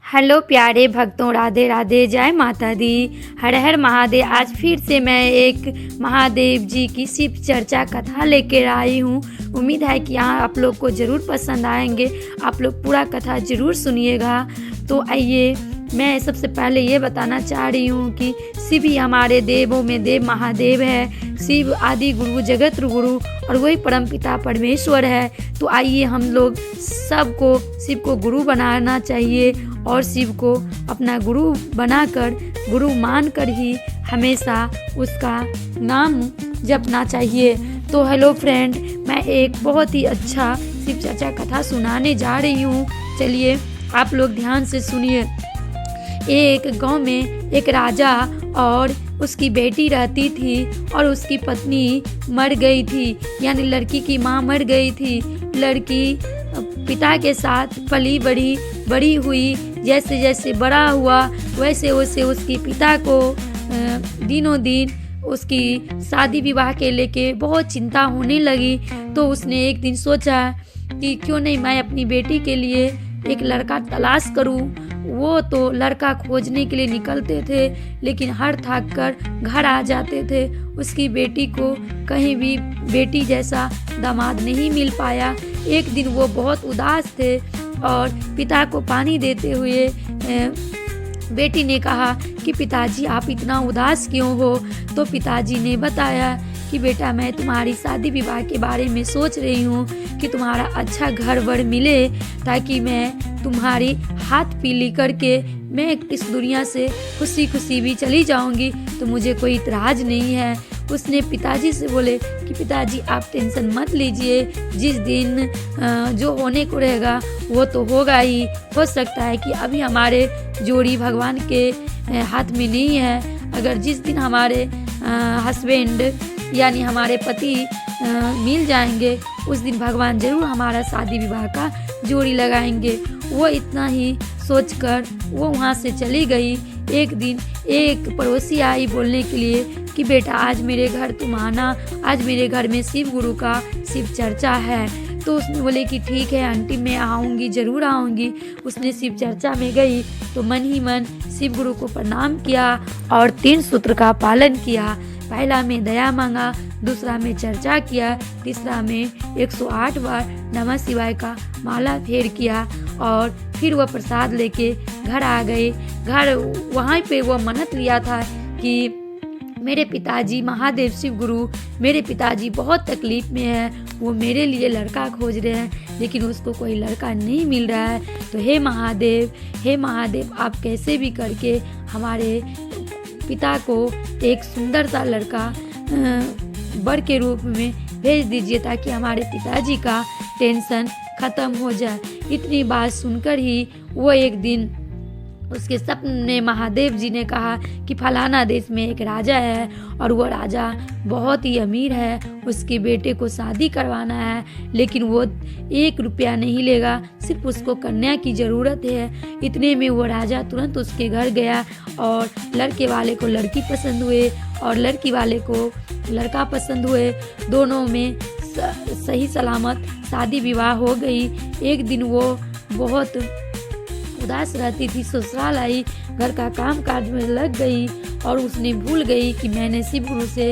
Hello प्यारे भक्तों, राधे राधे, जय माता दी, हर हर महादेव। आज फिर से मैं एक महादेव जी की शिव चर्चा कथा लेकर आई हूँ। उम्मीद है कि यहाँ आप लोग को ज़रूर पसंद आएंगे। आप लोग पूरा कथा ज़रूर सुनिएगा। तो आइए, मैं सबसे पहले ये बताना चाह रही हूँ कि शिव ही हमारे देवों में देव महादेव है। शिव आदि गुरु, जगत गुरु और वही परमपिता परमेश्वर है। तो आइए, हम लोग सबको शिव को गुरु बनाना चाहिए और शिव को अपना गुरु बनाकर, गुरु मानकर ही हमेशा उसका नाम जपना चाहिए। तो हेलो फ्रेंड, मैं एक बहुत ही अच्छा शिव चर्चा कथा सुनाने जा रही हूँ। चलिए आप लोग ध्यान से सुनिए। एक गांव में एक राजा और उसकी बेटी रहती थी और उसकी पत्नी मर गई थी, यानी लड़की की माँ मर गई थी। लड़की पिता के साथ पली बड़ी हुई। जैसे जैसे बड़ा हुआ वैसे वैसे उसकी पिता को दिनों दिन उसकी शादी विवाह के लेके बहुत चिंता होने लगी। तो उसने एक दिन सोचा कि क्यों नहीं मैं अपनी बेटी के लिए एक लड़का तलाश करूं। वो तो लड़का खोजने के लिए निकलते थे, लेकिन हर थक कर घर आ जाते थे। उसकी बेटी को कहीं भी बेटी जैसा दामाद नहीं मिल पाया। एक दिन वो बहुत उदास थे और पिता को पानी देते हुए बेटी ने कहा कि पिताजी आप इतना उदास क्यों हो। तो पिताजी ने बताया कि बेटा, मैं तुम्हारी शादी विवाह के बारे में सोच रही हूँ कि तुम्हारा अच्छा घर वर मिले, ताकि मैं तुम्हारी हाथ पीली करके मैं इस दुनिया से खुशी खुशी भी चली जाऊंगी, तो मुझे कोई इतराज नहीं है। उसने पिताजी से बोले कि पिताजी आप टेंशन मत लीजिए, जिस दिन जो होने को रहेगा वो तो होगा ही। हो सकता है कि अभी हमारे जोड़ी भगवान के हाथ में नहीं है। अगर जिस दिन हमारे हस्बैंड यानी हमारे पति मिल जाएंगे, उस दिन भगवान जरूर हमारा शादी विवाह का जोड़ी लगाएंगे। वो इतना ही सोचकर वो वहाँ से चली गई। एक दिन एक पड़ोसी आई बोलने के लिए कि बेटा आज मेरे घर तुम आना, आज मेरे घर में शिव गुरु का शिव चर्चा है। तो उसने बोले कि ठीक है आंटी, मैं आऊँगी, ज़रूर आऊँगी। उसने शिव चर्चा में गई तो मन ही मन शिव गुरु को प्रणाम किया और 3 सूत्र का पालन किया। पहला में दया मांगा, दूसरा में चर्चा किया, तीसरा में 108 बार नमः शिवाय का माला फेर किया और फिर वह प्रसाद लेके घर आ गए। घर वहाँ पे वो मन्नत लिया था कि मेरे पिताजी महादेव शिव गुरु, मेरे पिताजी बहुत तकलीफ में है, वो मेरे लिए लड़का खोज रहे हैं, लेकिन उसको कोई लड़का नहीं मिल रहा है। तो हे महादेव, आप कैसे भी करके हमारे पिता को एक सुंदर सा लड़का वर के रूप में भेज दीजिए, ताकि हमारे पिताजी का टेंशन ख़त्म हो जाए। इतनी बात सुनकर ही वो एक दिन उसके सपने में महादेव जी ने कहा कि फलाना देश में एक राजा है और वो राजा बहुत ही अमीर है, उसके बेटे को शादी करवाना है, लेकिन वो 1 रुपया नहीं लेगा, सिर्फ उसको कन्या की ज़रूरत है। इतने में वो राजा तुरंत उसके घर गया और लड़के वाले को लड़की पसंद हुए और लड़की वाले को लड़का पसंद हुए। दोनों में सही सलामत शादी विवाह हो गई। एक दिन वो बहुत उदास रहती थी, ससुराल आई, घर का काम काज में लग गई और उसने भूल गई कि मैंने शिव गुरु से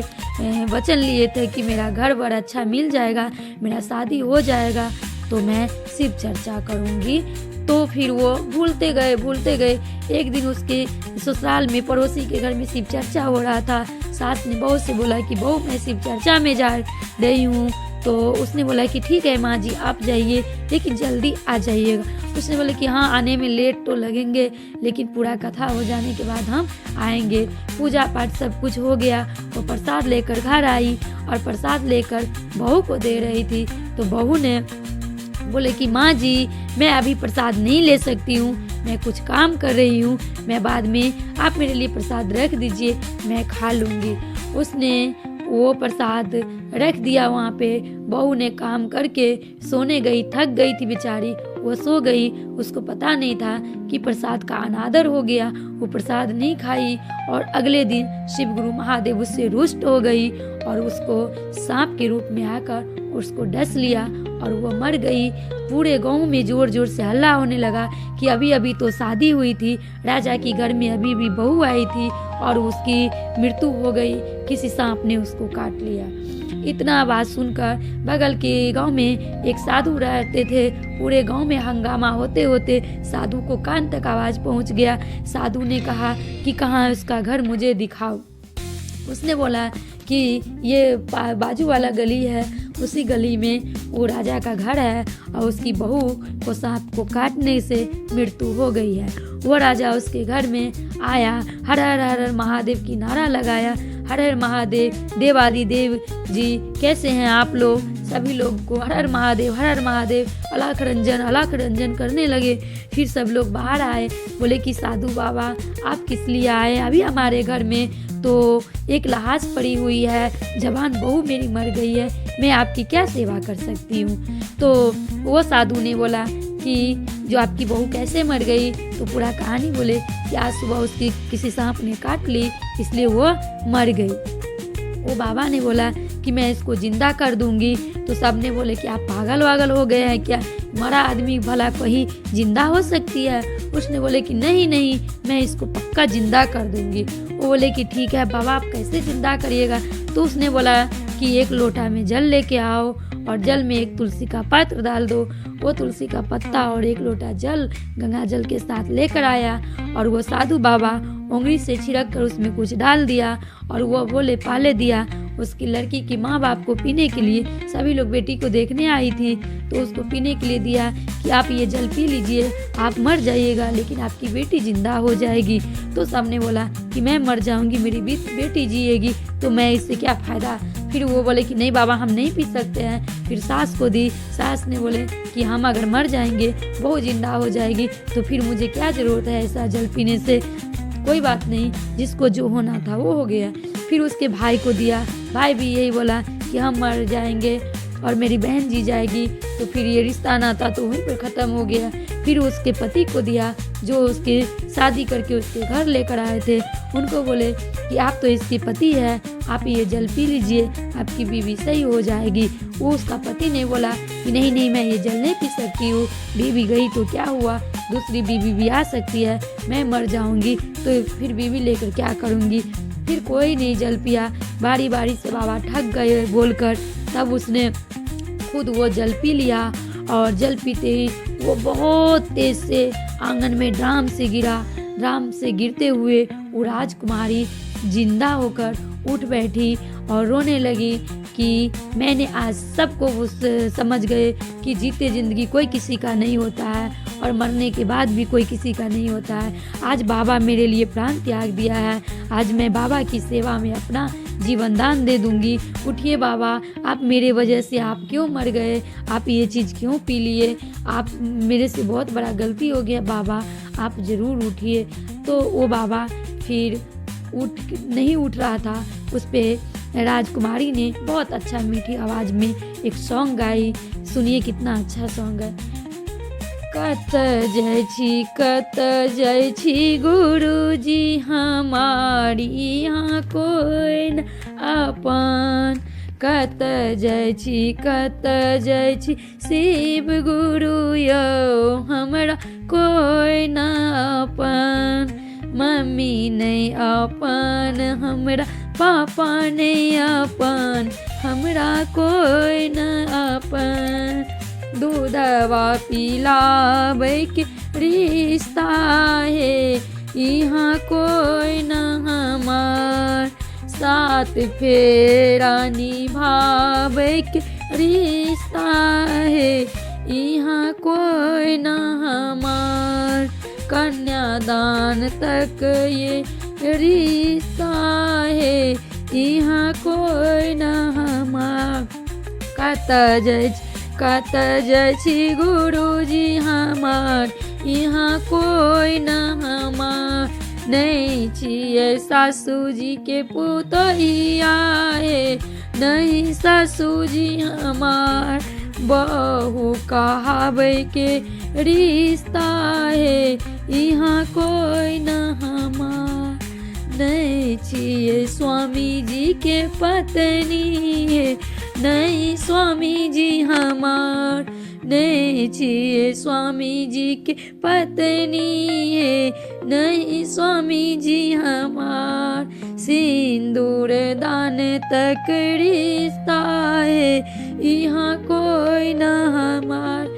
वचन लिए थे कि मेरा घर बड़ा अच्छा मिल जाएगा, मेरा शादी हो जाएगा, तो मैं शिव चर्चा करूँगी। तो फिर वो भूलते गए। एक दिन उसके ससुराल में पड़ोसी के घर में शिव चर्चा हो रहा था। सास ने बहू से बोला कि बहू मैं शिव चर्चा में जा रही हूँ। तो उसने बोला कि ठीक है माँ जी आप जाइए, लेकिन जल्दी आ जाइएगा। उसने बोला कि हाँ आने में लेट तो लगेंगे, लेकिन पूरा कथा हो जाने के बाद हम आएंगे। पूजा पाठ सब कुछ हो गया। वो प्रसाद लेकर घर आई और प्रसाद लेकर बहू को दे रही थी। तो बहू ने बोले कि माँ जी मैं अभी प्रसाद नहीं ले सकती हूँ, मैं कुछ काम कर रही हूँ, मैं बाद में आप मेरे लिए प्रसाद रख दीजिए, मैं खा लूँगी। उसने वो प्रसाद रख दिया वहाँ पे। बहू ने काम करके सोने गई, थक गई थी बेचारी, वो सो गई। उसको पता नहीं था कि प्रसाद का अनादर हो गया। वो प्रसाद नहीं खाई और अगले दिन शिव गुरु महादेव उससे रुष्ट हो गई और उसको सांप के रूप में आकर उसको डस लिया और वो मर गई। पूरे गांव में जोर जोर से हल्ला होने लगा कि अभी अभी तो शादी हुई थी, राजा के घर में अभी भी बहू आई थी और उसकी मृत्यु हो गई, किसी सांप ने उसको काट लिया। इतना आवाज़ सुनकर बगल के गांव में एक साधु रहते थे। पूरे गांव में हंगामा होते होते साधु को कान तक आवाज़ पहुंच गया। साधु ने कहा कि कहाँ है उसका घर, मुझे दिखाओ। उसने बोला कि ये बाजू वाला गली है, उसी गली में वो राजा का घर है और उसकी बहू को सांप को काटने से मृत्यु हो गई है। वो राजा उसके घर में आया, हर हर हर हर महादेव की नारा लगाया, हर हर महादेव, देवादिदेव जी कैसे हैं आप लोग। सभी लोग को हर हर महादेव, हर हर महादेव, अलख रंजन करने लगे। फिर सब लोग बाहर आए, बोले कि साधु बाबा आप किस लिए आए। अभी हमारे घर में तो एक लाश पड़ी हुई है, जवान बहू मेरी मर गई है, मैं आपकी क्या सेवा कर सकती हूँ। तो वो साधु ने बोला कि जो आपकी बहू कैसे मर गई, तो पूरा कहानी बोले कि आज सुबह उसकी किसी सांप ने काट ली, इसलिए वो मर गई। वो बाबा ने बोला कि मैं इसको जिंदा कर दूंगी। तो सब ने बोले कि आप पागल वागल हो गए हैं क्या, मरा आदमी भला कहीं जिंदा हो सकती है। उसने बोले कि नहीं नहीं, मैं इसको पक्का जिंदा कर दूंगी। वो बोले कि ठीक है बाबा, आप कैसे जिंदा करिएगा। तो उसने बोला कि एक लोटा में जल लेके आओ और जल में एक तुलसी का पत्र डाल दो। वो तुलसी का पत्ता और एक लोटा जल गंगा जल के साथ लेकर आया और वो साधु बाबा उंगली से छिड़क कर उसमें कुछ डाल दिया और वो बोले पाले दिया। उसकी लड़की की माँ बाप को पीने के लिए, सभी लोग बेटी को देखने आई थी, तो उसको पीने के लिए दिया कि आप ये जल पी लीजिए, आप मर जाइएगा लेकिन आपकी बेटी जिंदा हो जाएगी। तो सबने बोला कि मैं मर जाऊंगी, मेरी बेटी जिएगी, तो मैं इससे क्या फ़ायदा। फिर वो बोले कि नहीं बाबा, हम नहीं पी सकते हैं। फिर सास को दी, सास ने बोले कि हम अगर मर जाएंगे, बहू जिंदा हो जाएगी, तो फिर मुझे क्या ज़रूरत है ऐसा जल पीने से। कोई बात नहीं, जिसको जो होना था वो हो गया। फिर उसके भाई को दिया, भाई भी यही बोला कि हम मर जाएंगे और मेरी बहन जी जाएगी, तो फिर ये रिश्ता नाता तो वहीं पर ख़त्म हो गया। फिर उसके पति को दिया, जो उसके शादी करके उसके घर लेकर आए थे। उनको बोले कि आप तो इसके पति है, आप ये जल पी लीजिए, आपकी बीवी सही हो जाएगी। वो उसका पति ने बोला कि नहीं नहीं, मैं ये जल नहीं पी सकती हूँ, बीवी गई तो क्या हुआ, दूसरी बीवी भी आ सकती है, मैं मर जाऊँगी तो फिर बीवी लेकर क्या करूँगी। फिर कोई नहीं जल पिया, बारी बारी से बाबा थक गए बोलकर। तब उसने खुद वो जल पी लिया और जल पीते ही वो बहुत तेज से आंगन में ड्राम से गिरा। ड्राम से गिरते हुए वो राजकुमारी जिंदा होकर उठ बैठी और रोने लगी कि मैंने आज सबको वो समझ गए कि जीते जिंदगी कोई किसी का नहीं होता है और मरने के बाद भी कोई किसी का नहीं होता है। आज बाबा मेरे लिए प्राण त्याग दिया है, आज मैं बाबा की सेवा में अपना जीवन दान दे दूंगी। उठिए बाबा, आप मेरे वजह से आप क्यों मर गए, आप ये चीज़ क्यों पी लिए, आप मेरे से बहुत बड़ा गलती हो गया बाबा, आप ज़रूर उठिए। तो वो बाबा फिर नहीं उठ रहा था। उस पर राजकुमारी ने बहुत अच्छा मीठी आवाज़ में एक सॉन्ग गाई। सुनिए कितना अच्छा सॉन्ग है। कत जय छी गुरुजी हमारी यहाँ कोई न अपन। कत जय छी शिव गुरु यो हमरा कोई न अपन। मम्मी नहीं अपन हमरा, पापा नहीं अपन हमरा कोई न अपन। दूधवा पिलावे के रिश्ता है यहाँ कोई न हमार। साथ फेरा निभावे के रिश्ता है यहाँ कोई न हमार। कन्यादान तक ये रिश्ता है यहाँ कोई न हमार। कत जय छी गुरुजी हमार यहाँ कोई न हमार। नहीं छिए सासू जी के पुतहिया है, नहीं सासू जी हमार। बहू कहावे के रिश्ता है यहाँ कोई न हमार। नहीं छिए स्वामी जी के पत्नी है, नहीं स्वामी जी हमार, नहीं छिए स्वामी जी के पत्नी है, नहीं स्वामी जी हमार, सिंदूर दान तक रिश्ता है, यहाँ कोई ना हमार।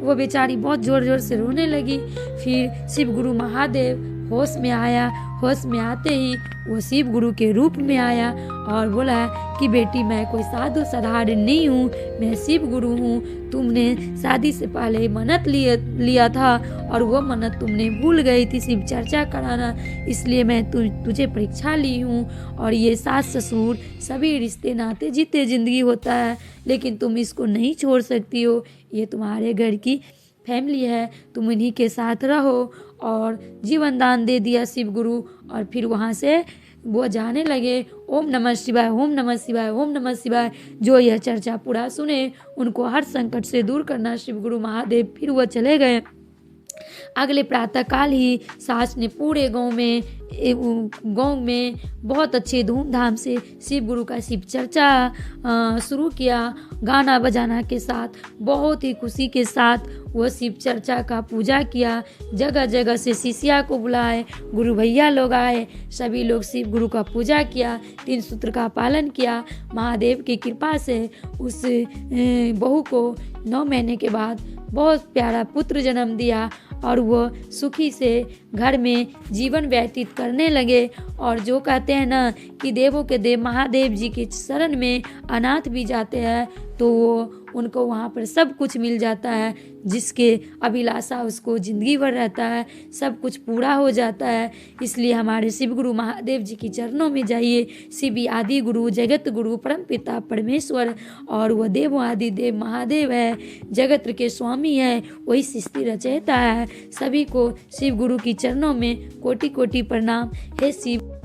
वो बेचारी बहुत ज़ोर ज़ोर से रोने लगी। फिर शिव गुरु महादेव होश में आया। होश में आते ही वो शिव गुरु के रूप में आया और बोला कि बेटी मैं कोई साधु साधारण नहीं हूँ, मैं शिव गुरु हूँ। तुमने शादी से पहले मन्नत लिया था और वो मन्नत तुमने भूल गई थी शिव चर्चा कराना, इसलिए मैं तुझे परीक्षा ली हूँ। और ये सास ससुर सभी रिश्ते नाते जीते ज़िंदगी होता है, लेकिन तुम इसको नहीं छोड़ सकती हो। ये तुम्हारे घर की फैमिली है, तुम इन्हीं के साथ रहो। और जीवन दान दे दिया शिव गुरु। और फिर वहाँ से वो जाने लगे। ओम नमः शिवाय, ओम नमः शिवाय, ओम नमः शिवाय। जो यह चर्चा पूरा सुने उनको हर संकट से दूर करना शिव गुरु महादेव। फिर वो चले गए। अगले प्रातःकाल ही सास ने पूरे गांव में बहुत अच्छे धूमधाम से शिव गुरु का शिव चर्चा शुरू किया। गाना बजाना के साथ बहुत ही खुशी के साथ वो शिव चर्चा का पूजा किया। जगह जगह से शिष्या को बुलाए, गुरु भैया लोग आए, सभी लोग शिव गुरु का पूजा किया, 3 सूत्र का पालन किया। महादेव की कृपा से उस बहू को 9 महीने के बाद बहुत प्यारा पुत्र जन्म दिया और वो सुखी से घर में जीवन व्यतीत करने लगे। और जो कहते हैं ना कि देवों के देव महादेव जी के शरण में अनाथ भी जाते हैं तो वो उनको वहाँ पर सब कुछ मिल जाता है, जिसके अभिलाषा उसको ज़िंदगी भर रहता है, सब कुछ पूरा हो जाता है। इसलिए हमारे शिव गुरु महादेव जी की चरणों में जाइए। शिव आदि गुरु, जगत गुरु, परम पिता परमेश्वर, और वह देव आदि देव महादेव है, जगत के स्वामी है, वही सृष्टि रचयिता है। सभी को शिव गुरु की चरणों में कोटि कोटि प्रणाम। हे शिव।